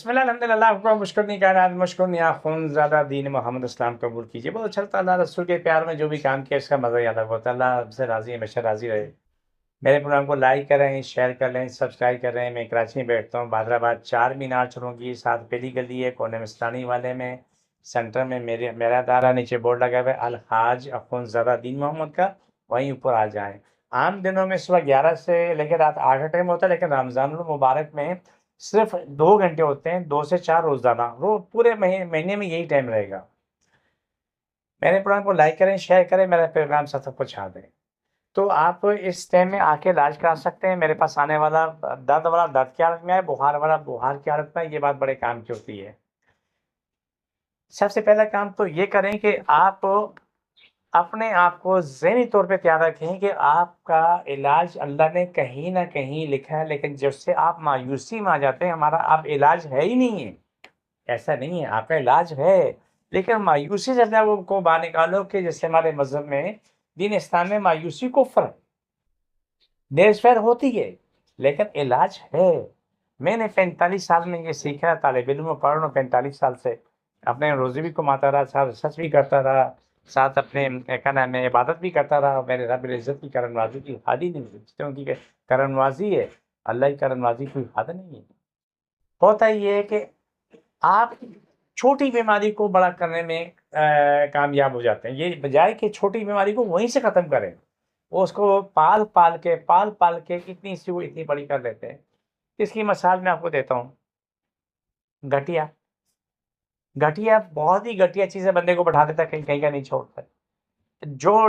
بسم اللہ الحمدللہ آپ کو مشکل نہیں کہنا مشکل نہیں آپ خون زیادہ دین محمد اسلام قبول کیجیے بہت اچھا لگتا ہے اللہ رسول کے پیار میں جو بھی کام کیا اس کا مزہ ہی الگ ہوتا ہے اللہ آپ سے راضی ہمیشہ راضی رہے میرے پروگرام کو لائک کریں شیئر کر لیں سبسکرائب کر رہے ہیں میں کراچی میں بیٹھتا ہوں بادر آباد 4 مینار چلوں گی ساتھ پہلی گلی ہے کونے مستانی والے میں سینٹر میں میرا ادارہ نیچے بورڈ لگا ہوا ہے الحاج اخون زیادہ دین محمد کا وہیں اوپر آ جائیں عام دنوں میں صبح 11 سے لے کے رات 8 کا ٹائم ہوتا ہے لیکن رمضان المبارک میں صرف 2 گھنٹے ہوتے ہیں 2 سے 4 روزانہ پورے مہینے میں یہی ٹائم رہے گا میرے پروگرام کو لائک کریں شیئر کریں میرا پیغام سب تک پہنچا دیں تو آپ اس ٹائم میں آ کے علاج کرا سکتے ہیں میرے پاس آنے والا درد کی حالت میں ہے بخار والا بخار کی حالت میں یہ بات بڑے کام کی ہوتی ہے سب سے پہلا کام تو یہ کریں کہ آپ اپنے آپ کو ذہنی طور پہ تیار رکھیں کہ آپ کا علاج اللہ نے کہیں نہ کہیں لکھا ہے لیکن جب سے آپ مایوسی میں آ جاتے ہیں ہمارا اب علاج ہے ہی نہیں ہے ایسا نہیں ہے آپ کا علاج ہے لیکن مایوسی سے اپنے کو باہر نکالو کہ جیسے ہمارے مذہب میں دین اسلام میں مایوسی کفر نیرسفیر ہوتی ہے لیکن علاج ہے میں نے 45 سال میں یہ سیکھا طالب علم میں پڑھ رہا ہوں 45 سال سے اپنے روزی بھی کماتا رہا ساتھ ریسرچ بھی کرتا رہا ساتھ اپنے کیا نام ہے عبادت بھی کرتا رہا میرے رب العزت کی کرم نوازی کی حد ہی نہیں کیونکہ کہ کرم نوازی ہے اللہ کی کرم نوازی کوئی حد نہیں ہے ہوتا یہ ہے کہ آپ چھوٹی بیماری کو بڑا کرنے میں کامیاب ہو جاتے ہیں یہ بجائے کہ چھوٹی بیماری کو وہیں سے ختم کریں وہ اس کو پال پال کے کتنی سی وہ اتنی بڑی کر لیتے ہیں اس کی مثال میں آپ کو دیتا ہوں گٹھیا بہت ہی گٹھیا چیزیں بندے کو بٹھا دیتا ہے کہیں کا نہیں چھوڑتا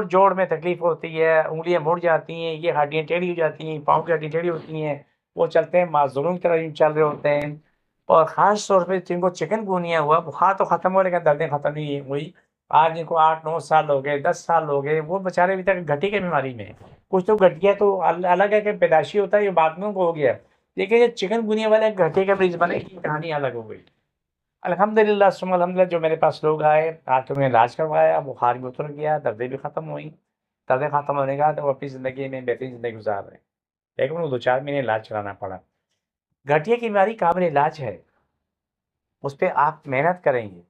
جوڑ میں تکلیف ہوتی ہے انگلیاں مڑ جاتی ہیں یہ ہڈیاں ٹیڑھی ہو جاتی ہیں پاؤں کی ہڈیاں ٹیڑھی ہوتی ہیں وہ چلتے ہیں معذوروں کی طرح یوں چل رہے ہوتے ہیں اور خاص طور پہ جن کو چکن گونیا ہوا بخار تو ختم ہو لیکن دردیں ختم نہیں ہوئی آج جن کو 8-9 سال ہو گئے 10 سال ہو گئے وہ بیچارے ابھی تک گٹھی کی بیماری میں کچھ تو گٹھیا تو الگ ہے کہ پیدائشی ہوتا ہے یہ بعد میں کو ہو گیا لیکن یہ چکن گونیا والے گٹھے کا مریض بنے کی کہانی الگ ہو گئی الحمدللہ ثم الحمدللہ جو میرے پاس لوگ آئے آ کے انہیں علاج کروایا بخار بھی اتر گیا دردیں بھی ختم ہوئیں دردیں ختم ہونے کا تو وہ اپنی زندگی میں بہترین زندگی گزار رہے لیکن وہ 2-4 مہینے علاج چلانا پڑا گٹھیا کی بیماری قابل علاج ہے اس پہ آپ محنت کریں گے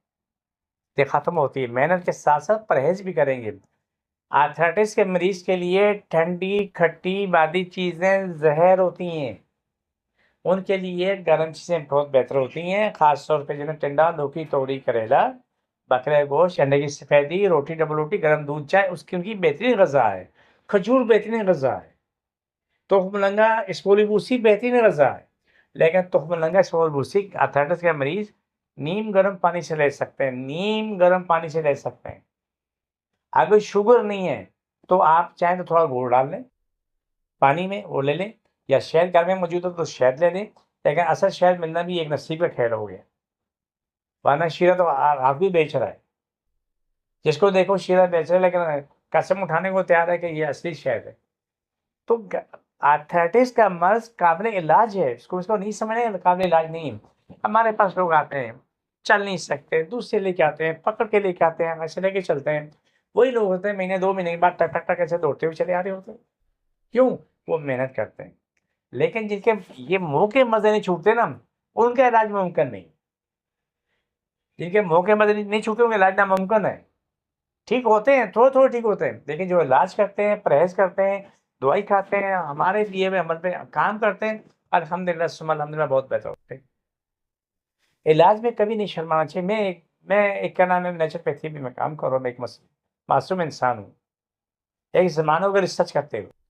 یہ ختم ہوتی ہے محنت کے ساتھ ساتھ پرہیز بھی کریں گے آرتھرائٹس کے مریض کے لیے ٹھنڈی کھٹی بادی چیزیں زہر ہوتی ہیں ان کے لیے گرم چیزیں بہت بہتر ہوتی ہیں خاص طور پہ جنہیں ٹنڈا لوکی توڑی کریلا بکرے گوشت انڈے کی سفیدی روٹی ڈبل روٹی گرم دودھ چائے اس کی ان کی بہترین غذا ہے کھجور بہترین غذا ہے تخم لنگا اسپولی بوسی بہترین غذا ہے لیکن تخم لنگا اسپولی بوسی آرتھرائٹس کا مریض نیم گرم پانی سے لے سکتے ہیں اگر شوگر نہیں ہے تو آپ چاہیں تو تھوڑا گڑ ڈال لیں پانی میں وہ لے لیں یا شہد گھر میں موجود ہو تو شہد لے لیں لیکن اصل شہد ملنا بھی ایک نصیب کا کھیل ہو گیا ورنہ شیرہ تو آپ بھی بیچ رہا ہے جس کو دیکھو شیرہ بیچ رہا ہے لیکن قسم اٹھانے کو تیار ہے کہ یہ اصلی شہد ہے تو آرتھرائٹس کا مرض قابل علاج ہے اس کو نہیں سمجھنے قابل علاج نہیں ہے ہمارے پاس لوگ آتے ہیں چل نہیں سکتے دودھ سے لے کے آتے ہیں پکڑ کے لے کے آتے ہیں ایسے لے کے چلتے ہیں وہی لوگ ہوتے ہیں مہینے 2 مہینے کے بعد ٹک ٹک ٹک ایسے دوڑتے ہوئے چلے آ رہے ہوتے ہیں کیوں وہ محنت کرتے ہیں لیکن جن کے یہ منہ کے مزے نہیں چھوٹتے نا ان کا علاج ممکن نہیں جن کے منہ کے مزے نہیں چھوٹتے ان کا علاج ناممکن ہے ٹھیک ہوتے ہیں تھوڑے تھوڑے ٹھیک ہوتے ہیں لیکن جو علاج کرتے ہیں پرہیز کرتے ہیں دوائی کھاتے ہیں ہمارے لیے میں عمل پہ کام کرتے ہیں الحمدللہ ثم الحمدللہ بہت بہتر ہوتے ہیں علاج میں کبھی نہیں شرمانا چاہیے میں ایک کیا نام ہے نیچروپیتھی میں کام کر رہا ہوں میں ایک معصوم انسان ہوں ایک زمانوں کا ریسرچ کرتے ہوئے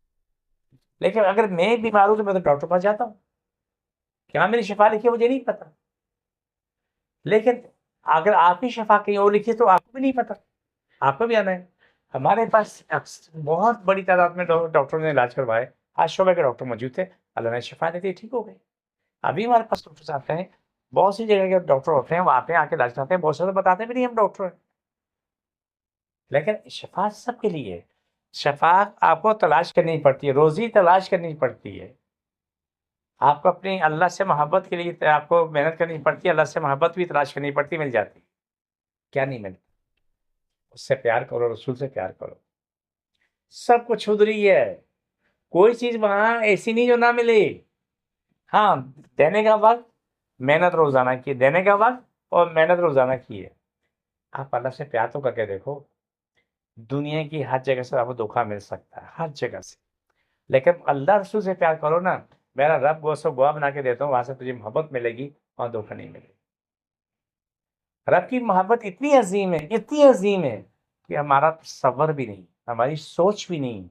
لیکن اگر میں بیمار ہوں تو میں تو ڈاکٹر پاس جاتا ہوں کیا میری شفا لکھی ہے مجھے نہیں پتا لیکن اگر آپ کی شفا کہیں اور لکھی تو آپ کو بھی نہیں پتا آپ کو بھی آنا ہے ہمارے پاس بہت بڑی تعداد میں ڈاکٹروں نے علاج کروائے آج شعبے کے ڈاکٹر موجود تھے اللہ نے شفا دے دی ٹھیک ہو گئے ابھی ہمارے پاس ڈاکٹر آتے ہیں بہت سی جگہ کے ڈاکٹر ہوتے ہیں وہ آتے ہیں آ کے علاج کراتے ہیں بہت سارے بتاتے بھی نہیں ہم ڈاکٹر ہیں لیکن شفا سب کے لیے شفا آپ کو تلاش کرنی پڑتی ہے روزی تلاش کرنی پڑتی ہے آپ کو اپنی اللہ سے محبت کے لیے آپ کو محنت کرنی پڑتی ہے اللہ سے محبت بھی تلاش کرنی پڑتی مل جاتی کیا نہیں ملتا اس سے پیار کرو رسول سے پیار کرو سب کچھ ادھری ہے کوئی چیز وہاں ایسی نہیں جو نہ ملے ہاں دینے کا وقت محنت روزانہ کی، دینے کا وقت اور محنت روزانہ کی ہے. آپ اللہ سے پیار تو کر کے دیکھو. دنیا کی ہر جگہ سے آپ کو دھوکہ مل سکتا ہے، ہر جگہ سے، لیکن اللہ رسول سے پیار کرو نا، میرا رب گوشت و گواہ بنا کے دیتا ہوں، وہاں سے تجھے محبت ملے گی، وہاں دھوکہ نہیں ملے گی. رب کی محبت اتنی عظیم ہے، اتنی عظیم ہے کہ ہمارا تصور بھی نہیں، ہماری سوچ بھی نہیں.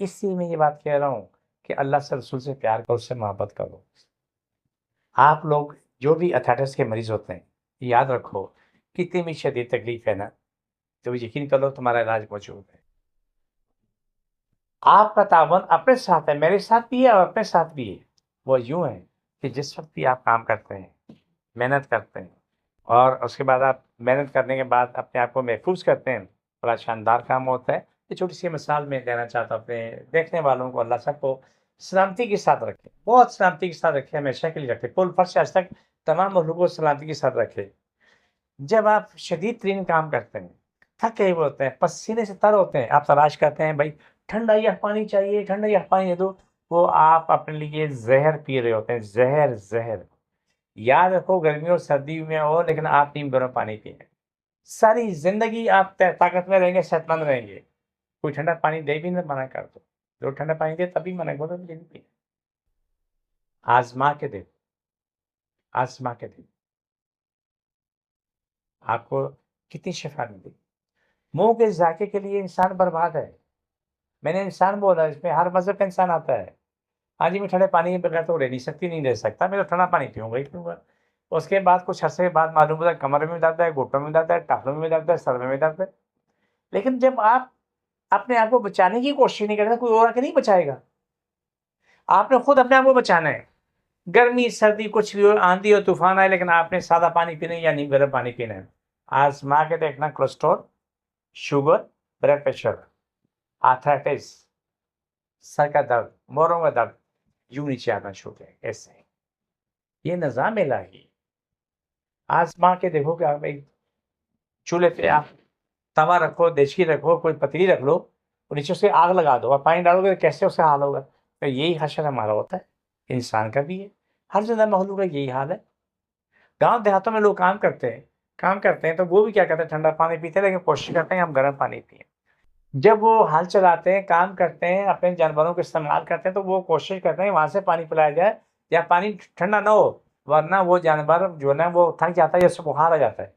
اس لیے میں یہ بات کہہ رہا ہوں کہ اللہ سے رسول سے پیار کرو، اس سے محبت کرو. آپ لوگ جو بھی اتھائٹس کے مریض ہوتے ہیں، یاد رکھو کتنی بھی شدید تکلیف ہے نا، تو یقین کرو تمہارا علاج موجود ہے. آپ کا تعاون اپنے ساتھ ہے، میرے ساتھ بھی ہے اور اپنے ساتھ بھی ہے. وہ یوں ہے کہ جس وقت بھی آپ کام کرتے ہیں، محنت کرتے ہیں، اور اس کے بعد آپ محنت کرنے کے بعد اپنے آپ کو محفوظ کرتے ہیں، بڑا شاندار کام ہوتا ہے. یہ چھوٹی سی مثال میں دینا چاہتا ہوں اپنے دیکھنے والوں کو. اللہ سب کو سلامتی کے ساتھ رکھے، بہت سلامتی کے ساتھ رکھے، ہمیشہ کے لیے رکھے، کل فرش سے آج تک تمام مخلوق کو سلامتی کے ساتھ رکھے. جب آپ شدید ترین کام کرتے ہیں، تھکے ہوئے ہوتے ہیں، پسینے سے تر ہوتے ہیں، آپ تلاش کرتے ہیں بھائی ٹھنڈا یا پانی چاہیے، ٹھنڈا یا پانی دے دو، وہ آپ اپنے لیے زہر پی رہے ہوتے ہیں. زہر زہر. یاد رکھو گرمی اور سردی میں ہو لیکن آپ نیم گرم پانی پئیں. ساری زندگی آپ طاقتور رہیں گے، صحت مند رہیں گے. کوئی ٹھنڈا پانی دے بھی نہ منع کر دو، جو ٹھنڈا پانی دے تبھی منع کرو، نہیں پینا. آزما کے دیکھو، آزما کے دیکھو، آپ کو کتنی شفا ملے گی. منہ کے ذائقے کے لیے انسان برباد ہے. میں نے انسان بولا، اس میں ہر مذہب کا انسان آتا ہے. ہاں جی، میں ٹھنڈے پانی کے بغیر تو رہ نہیں سکتی، نہیں رہ سکتا، میں تو ٹھنڈا پانی پیوں گا ہی پیوں گا. اس کے بعد کچھ عرصے کے بعد معلوم ہوتا ہے کمر میں درد ہے، گھٹنوں میں درد ہے، ٹانگوں میں درد ہے، سر میں درد ہے. لیکن جب آپ اپنے آپ کو بچانے کی کوشش نہیں کریں، کوئی اور آ کے نہیں بچائے گا. آپ نے خود اپنے آپ کو بچانا ہے. گرمی سردی کچھ بھی ہو، آندھی ہو، طوفان آئے، لیکن آپ نے سادہ پانی پینا ہے یا نیم گرم پانی پینا ہے. آزما کے دیکھنا. Cholesterol, sugar, blood pressure, arthritis, سر کا درد، موروں کا درد یوں نیچے آنا شروع ہے. ایسے یہ نظام الہی. آزما کے دیکھو کہ آپ ایک چولہے پہ آپ توا رکھو، دیچکی رکھو، کوئی پتیلی رکھ لو، اور نیچے سے آگ لگا دو، اور پانی ڈالو گے، کیسے اس کا حال ہوگا؟ تو یہی حشر ہمارا ہوتا ہے، انسان کا بھی ہے، ہر زندہ مخلوق کا یہی حال ہے. گاؤں دیہاتوں میں لوگ کام کرتے ہیں تو وہ بھی کیا کرتے ہیں، ٹھنڈا پانی پیتے ہیں، لیکن کوشش کرتے ہیں ہم گرم پانی پئیں. جب وہ ہل چلاتے ہیں، کام کرتے ہیں، اپنے جانوروں کو استعمال کرتے ہیں، تو وہ کوشش کرتے ہیں وہاں سے پانی پلایا جائے یا پانی ٹھنڈا نہ ہو، ورنہ وہ جانور جو ہے نا وہ تھک جاتا ہے یا اس کو بخار آ جاتا ہے.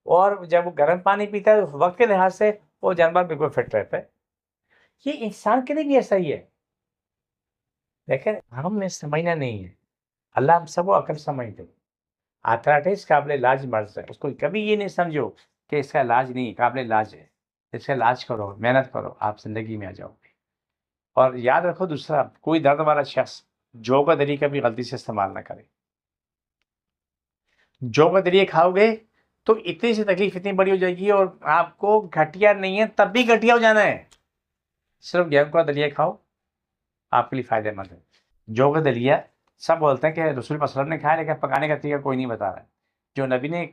اور جب وہ گرم پانی پیتا ہے، اس وقت کے لحاظ سے وہ جانور بالکل فٹ رہتا ہے. یہ انسان کے لیے بھی ایسا ہی ہے، لیکن ہم نے سمجھنا نہیں ہے. اللہ ہم سب کو عقل سمجھ دے. آرتھرائٹس قابل علاج مرض ہے، اس کو کبھی یہ نہیں سمجھو کہ اس کا علاج نہیں، قابل علاج ہے. اس کا علاج کرو، محنت کرو، آپ زندگی میں آ جاؤ گے. اور یاد رکھو دوسرا، کوئی درد والا شخص جو کا دلیہ کبھی غلطی سے استعمال نہ کرے. جو کا دلیہ کھاؤ گے تو اتنی سی تکلیف اتنی بڑی ہو جائے گی، اور آپ کو گھٹیا نہیں ہے تب بھی گھٹیا ہو جانا ہے. صرف گیہوں کا دلیہ کھاؤ، آپ کے لیے فائدہ مند ہے. جو کا دلیہ سب بولتے ہیں کہ رسول صلی اللہ علیہ وسلم نے کھایا، لیکن پکانے کا طریقہ کوئی نہیں بتا رہا ہے. جو نبی نے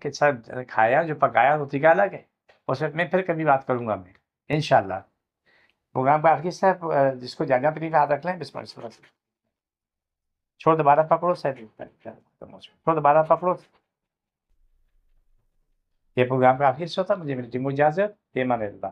کھایا، جو پکایا، وہ طریقہ الگ ہے. اس میں پھر کبھی بات کروں گا میں انشاءاللہ. پروگرام کا آخر صاحب جس کو جانا پہ ہاتھ رکھ لیں، بسم اللہ. چھوڑ دوبارہ پکڑو، چھوڑ دوبارہ پکڑو. یہ پروگرام کا آخر سے ہوتا. مجھے میری اجازت. یہ مان اللہ.